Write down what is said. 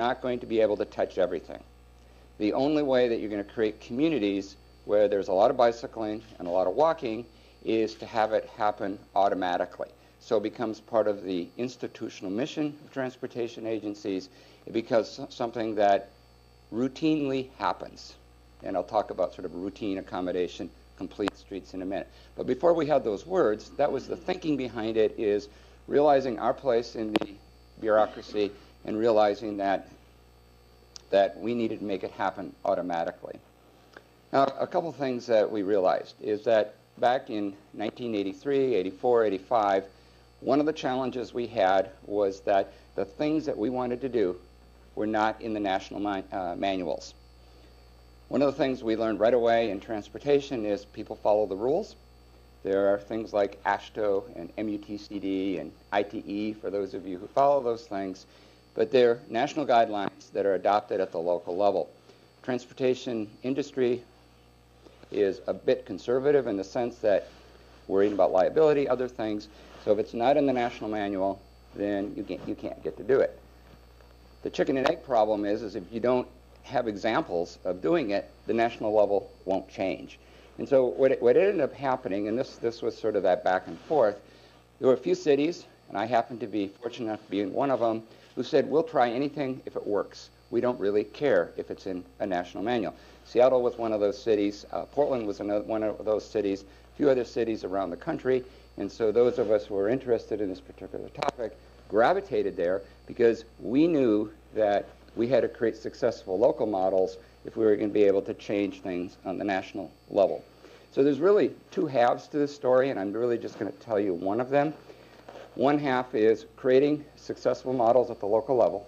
not going to be able to touch everything. The only way that you're going to create communities where there's a lot of bicycling and a lot of walking is to have it happen automatically. So it becomes part of the institutional mission of transportation agencies. It becomes something that routinely happens. And I'll talk about sort of routine accommodation, complete streets in a minute. But before we had those words, that was the thinking behind it, is realizing our place in the bureaucracy and realizing that we needed to make it happen automatically. Now, a couple things that we realized is that back in 1983, 84, 85, one of the challenges we had was that the things that we wanted to do were not in the national manuals. One of the things we learned right away in transportation is people follow the rules. There are things like AASHTO and MUTCD and ITE, for those of you who follow those things, but they're national guidelines that are adopted at the local level. Transportation industry is a bit conservative in the sense that worrying about liability, other things. So if it's not in the national manual, then you can't get to do it. The chicken and egg problem is if you don't have examples of doing it, the national level won't change. And so what ended up happening, and this was sort of that back and forth, there were a few cities, and I happened to be fortunate enough to be in one of them, who said, we'll try anything if it works. We don't really care if it's in a national manual. Seattle was one of those cities. Portland was one of those cities. A few other cities around the country. And so those of us who were interested in this particular topic gravitated there because we knew that we had to create successful local models if we were going to be able to change things on the national level. So there's really two halves to this story, and I'm really just going to tell you one of them. One half is creating successful models at the local level.